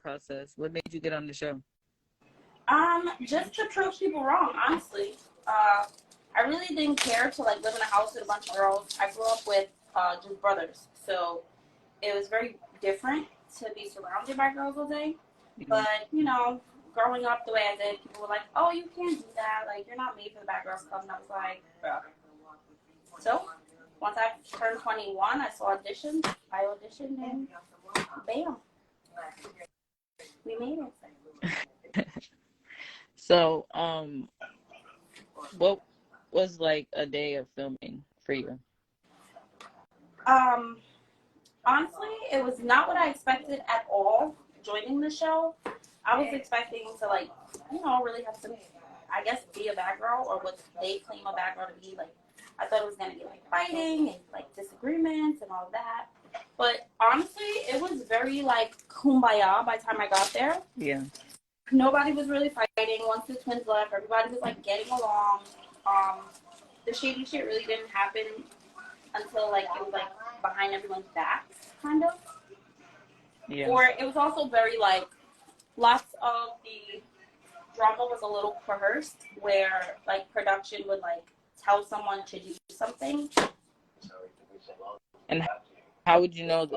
process? What made you get on the show? Just to prove people wrong, honestly. I really didn't care to like live in a house with a bunch of girls. I grew up with just brothers, so it was very different to be surrounded by girls all day. But you know, growing up the way I did, people were like, "Oh, you can't do that. Like, you're not made for the Bad Girls Club." And I was like, "Bruh." So once I turned 21, I saw auditions. I auditioned, and bam, we made it. So, what was like a day of filming for you? Honestly, it was not what I expected at all joining the show. I was expecting to like, you know, really have some, I guess, be a bad girl or what they claim a bad girl to be. Like, I thought it was going to be like fighting and like disagreements and all of that. But honestly, it was very like kumbaya by the time I got there. Yeah. Nobody was really fighting. Once the twins left, everybody was like getting along. The shady shit really didn't happen until like it was like behind everyone's backs, kind of. Yeah. Or it was also very like lots of the drama was a little coerced, where like production would like tell someone to do something. And how would you know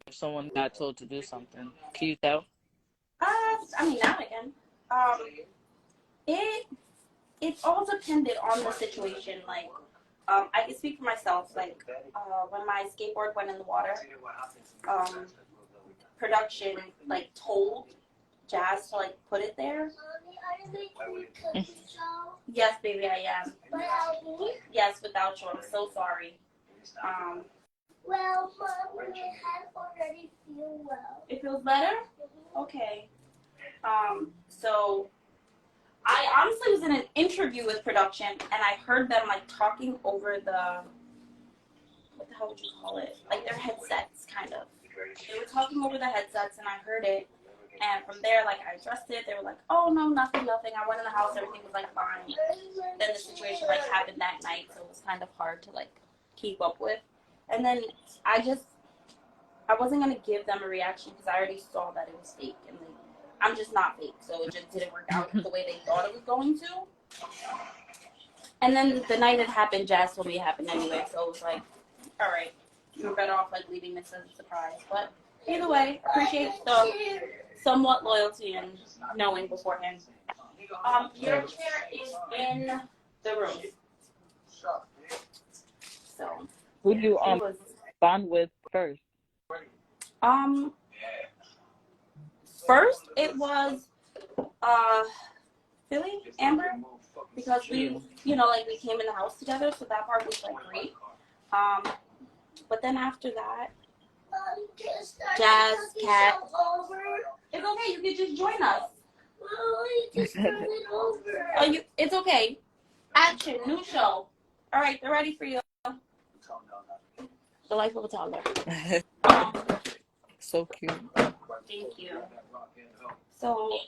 if someone got told to do something? Can you tell? I mean, now again, it all depended on the situation. Like, I can speak for myself. Like, when my skateboard went in the water, production like told Jazz to like put it there. Yes, baby, I am. Yes, without you, I'm so sorry. Well, Mom, my head already feel well. It feels better? Okay. So I honestly was in an interview with production, and I heard them like talking over the, what the hell would you call it? Like their headsets, kind of. They were talking over the headsets, and I heard it. And from there, like, I addressed it. They were like, "Oh, no, nothing. I went in the house. Everything was, like, fine." Then the situation, like, happened that night, so it was kind of hard to, like, keep up with. And then I wasn't going to give them a reaction because I already saw that it was fake. And, like, I'm just not fake, so it just didn't work out the way they thought it was going to. And then the night it happened, Jazz told me it happened anyway, so it was like, all right, you're better off, like, leaving this as a surprise. But either way, appreciate the somewhat loyalty and knowing beforehand. Your chair is in the room. So Who do you bond with first? First it was Philly, Amber, because we, you know, like we came in the house together, so that part was like great. But then after that, Jazz, Cat. It's okay. You can just join us. Oh, it's okay. Action. New show. All right, they're ready for you. The life of a toddler. So cute. Thank you. So,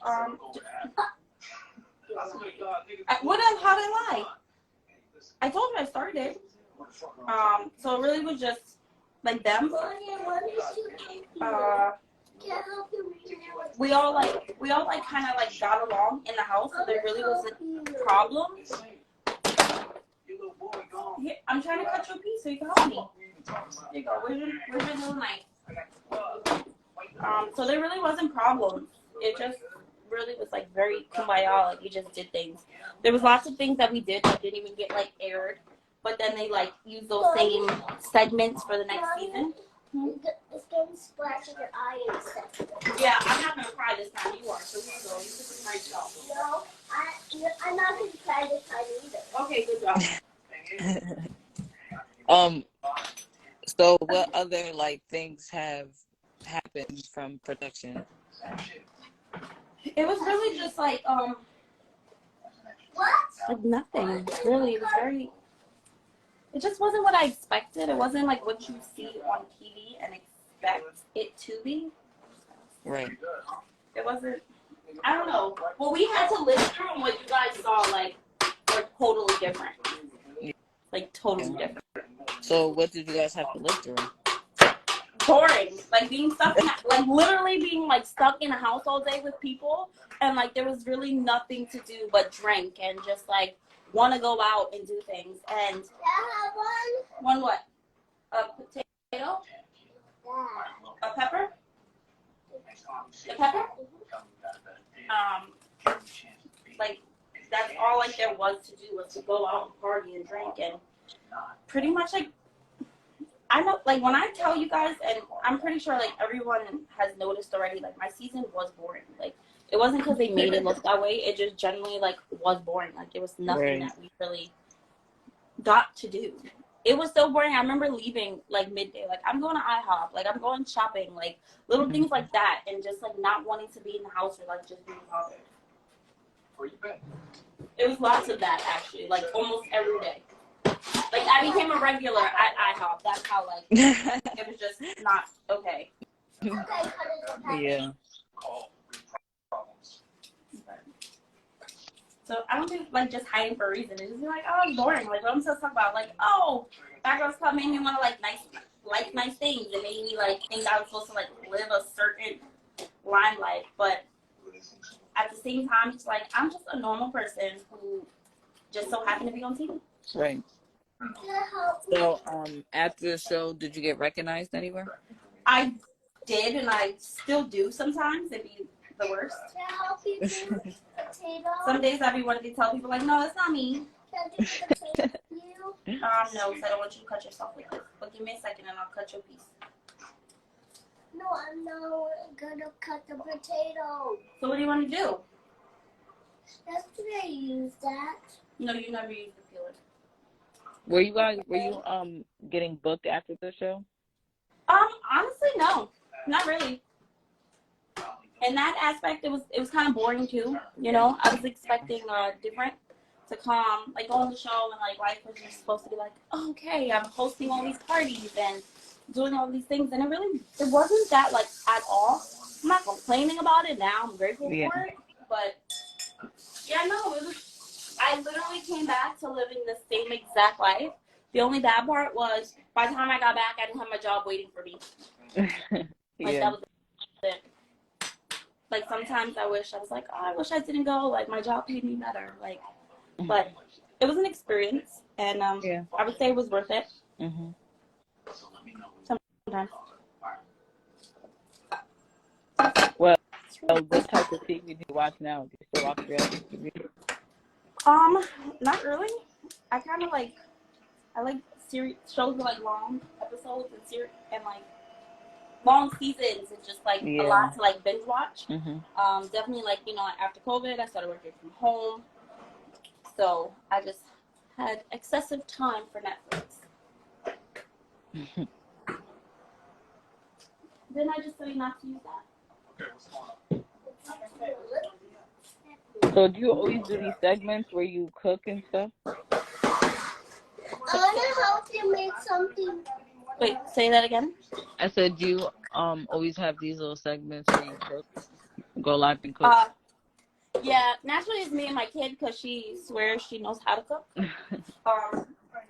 what else? How did I lie? I told you I started. So it really was just like them. We all kind of like got along in the house, so there really wasn't problems. Here, I'm trying to cut you a piece so you can help me. There you go. Where's your little knife? So there really wasn't problems. It just really was like very kumbaya. Like we just did things. There was lots of things that we did that didn't even get like aired, but then they like used those same segments for the next season. It's getting splashed in your eye and stuff. Yeah, I'm not gonna cry this time. You are. So here you go. You took it right yourself. No, I'm not gonna cry this time either. Okay, good job. So what other like things have happened from production? It was really just like like nothing really. It was very. It just wasn't what I expected. It wasn't like what you see on TV and expect it to be. Right. It wasn't. I don't know. What we had to live through and what you guys saw like were totally different. Like totally different. So what did you guys have to live through? boring. Like being stuck in, like literally being like stuck in a house all day with people, and like there was really nothing to do but drink and just like want to go out and do things. And one what? A potato? A pepper? A pepper? Like that's all like there was to do was to go out and party and drink and pretty much like I know like when I tell you guys, and I'm pretty sure like everyone has noticed already, like my season was boring. Like it wasn't because they made it look that way, it just generally like was boring. Like there was nothing that we really got to do. It was so boring. I remember leaving like midday, like I'm going to IHOP, like I'm going shopping, like little things like that, and just like not wanting to be in the house or like just being bothered. It was lots of that actually, like almost every day. Like I became a regular at IHOP. That's how like it was just not okay. Yeah. So I don't think like just hiding for a reason. It's just like, oh, it's boring. Like what I'm supposed to talk about? Like, oh, that girl's club made me want to like nice things. It made me like think I was supposed to like live a certain limelight. But at the same time, it's like I'm just a normal person who just so happened to be on TV. Right. So, after the show, did you get recognized anywhere? I did, and I still do sometimes. It'd be the worst. Some days I'd be wanting to tell people, like, no, that's not me. No, because I don't want you to cut yourself like this. But give me a second, and I'll cut your piece. No, I'm not gonna cut the potato. So what do you want to do? Yesterday I used that. No, you never used the peeler. Were you getting booked after the show? Honestly, no, not really. In that aspect, it was kind of boring too. You know, I was expecting different to come, like go on the show and like life was just supposed to be like, oh, okay, I'm hosting all these parties and doing all these things, and it wasn't that like at all. I'm not complaining about it now. I'm grateful for it, but yeah, no, it was. I literally came back to living the same exact life. The only bad part was by the time I got back, I didn't have my job waiting for me. Like that was it. Like sometimes I was like, oh, I wish I didn't go. Like my job paid me better. Like, but it was an experience, and I would say it was worth it. Mm-hmm. Sometimes. Well, what type of TV do you watch now? Do you still watch reality TV? Not really. I kind of like, I like shows with like long episodes and like long seasons and just like a lot to like binge watch. Mm-hmm. Definitely like, you know, after COVID, I started working from home. So I just had excessive time for Netflix. Didn't I just say not to use that? So do you always do these segments where you cook and stuff? I want to help you make something. Wait, say that again? I said, do you always have these little segments where you cook, go live and cook? Yeah, naturally it's me and my kid because she swears she knows how to cook.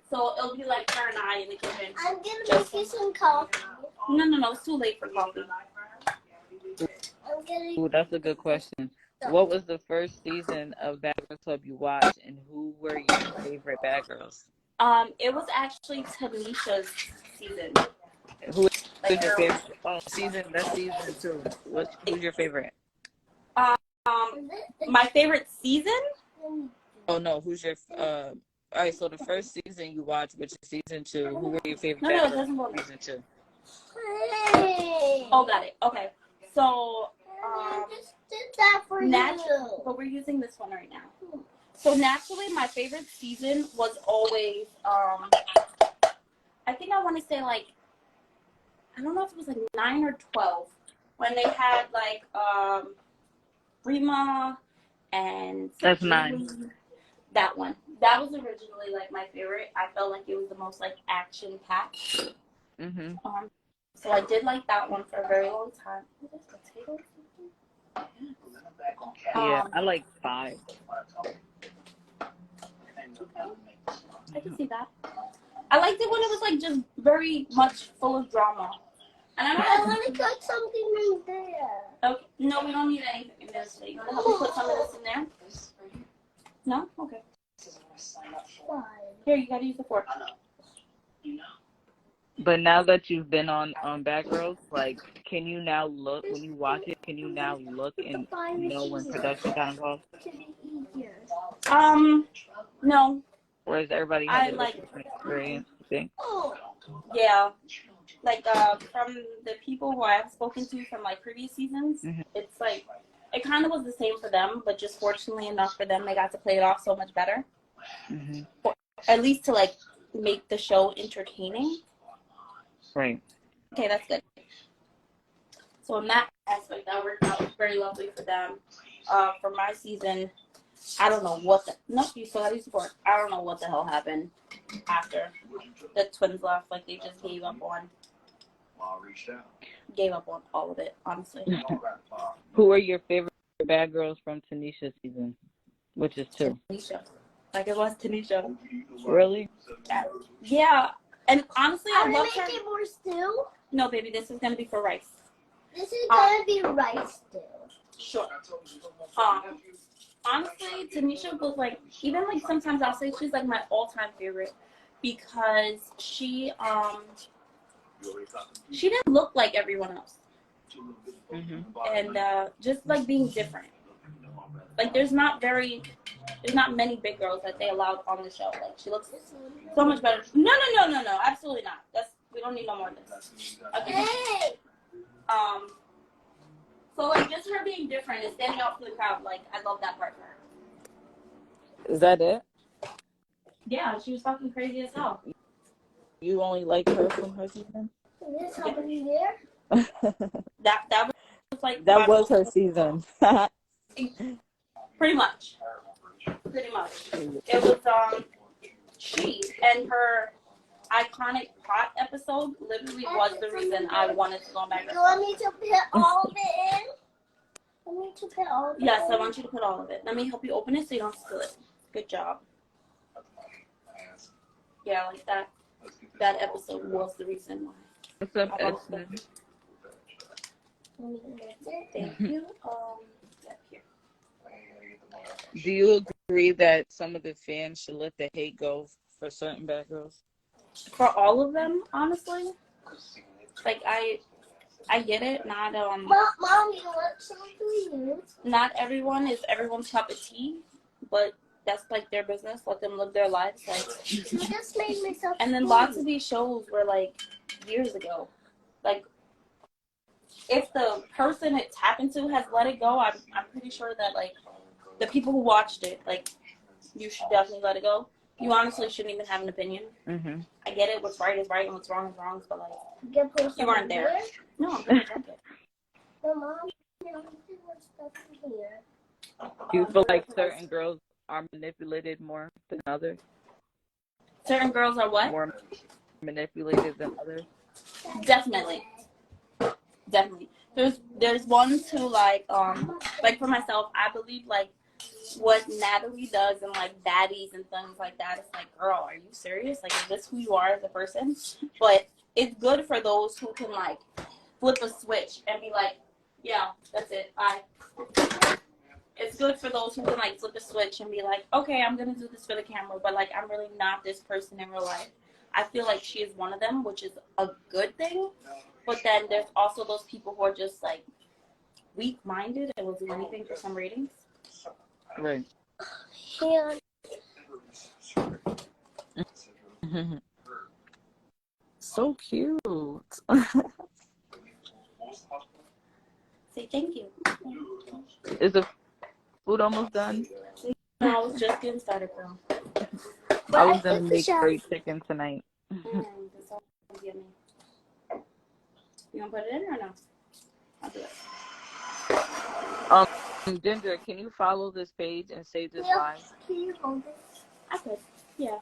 So it'll be like her and I in the kitchen. I'm gonna make you some coffee. No, it's too late for coffee. Ooh, that's a good question. What was the first season of Bad Girls Club you watched, and who were your favorite bad girls? It was actually Tanisha's season. Who is your favorite? Oh, that's season 2. Who's your favorite? My favorite season? Oh no, who's your all right, so the first season you watched, which is season 2, who were your favorite bad girls in season 2? Oh, got it. Okay. So I just did that for you. But we're using this one right now. So naturally my favorite season was always I think I want to say like, I don't know if it was like 9 or 12 when they had like Rima and That's 9. That one. That was originally like my favorite. I felt like it was the most like action packed. Mhm. So I did like that one for a very long time. What is potato? Yeah, I like 5. I can see that. I liked it when it was like just very much full of drama. And I know I want to cut something in there. Okay. No, we don't need anything in this today. You want to help me put some of this in there? No? Okay. Why? Here, you gotta use the fork. But now that you've been on Bad Girls, like, can you now look when you watch it? Can you now look and know when production got involved? To be easier. No. Or is everybody I having a like. different experience? You think? Oh. Yeah. Like from the people who I've spoken to from like previous seasons, it's like it kind of was the same for them, but just fortunately enough for them, they got to play it off so much better. Or at least to like make the show entertaining. Right. Okay, that's good. So in that aspect, that worked out very lovely for them. For my season, I don't know what the you still gotta use the fork. I don't know what the hell happened after the twins left. Like they just gave up on all of it, honestly. Who are your favorite Bad Girls from Tanisha's season? Which is 2. Tanisha. Like it was Tanisha. Really? Yeah. And honestly, I Are we love her. making more stew? No, baby, this is gonna be for rice. This is gonna be rice stew. Sure. Honestly, Tanisha was like, even like sometimes I'll say she's like my all-time favorite because she didn't look like everyone else, and just like being different. Like there's not many big girls that they allowed on the show. Like she looks so much better. No, absolutely not. We don't need no more of this. Okay. Hey! So like just her being different and standing out from the crowd, like I love that part for her. Is that it? Yeah, she was fucking crazy as hell. You only like her from her season? Is this happening there? That was like That was her season. pretty much. It was she and her iconic pot episode literally was the reason I wanted to go back. You want me to put all of it in? Yes, I want you to put all of it. Let me help you open it so you don't spill it. Good job. Yeah, like that. That episode was the reason why. What's up, Edson? Thank you. Here. Do you agree that some of the fans should let the hate go for certain Bad Girls? For all of them, honestly. Like I get it. Not Mom, you want some food? not everyone is everyone's cup of tea, but that's like their business. Let them live their lives. Like, I just made myself. and then lots of these shows were like years ago. Like, if the person it's happened to has let it go, I'm pretty sure that like the people who watched it, like, you should definitely let it go. You honestly shouldn't even have an opinion. I get it. What's right is right, and what's wrong is wrong. But like, you weren't there. No, I'm gonna check it. No, Mom, you don't see what's stuff in here. Do you feel like certain girls are manipulated more than others? Certain girls are what? More manipulated than others? Definitely. There's ones who like for myself, I believe like what Natalie does and like baddies and things like that. It's like, girl, are you serious? Like, is this who you are as a person? But it's good for those who can like flip a switch and be like, yeah, that's it. It's good for those who can like flip a switch and be like, okay, I'm gonna do this for the camera, but like I'm really not this person in real life. I feel like she is one of them, which is a good thing. But then there's also those people who are just like weak-minded and will do anything for some ratings. Right. Yeah. So cute. Say thank you. Is the food almost done? No, I was just getting started, girl. I was gonna make great chicken tonight. This sounds yummy. You gonna put it in or no? I'll do it. Ginger, can you follow this page and save this Yeah. live? Can you hold it? I could. Yeah.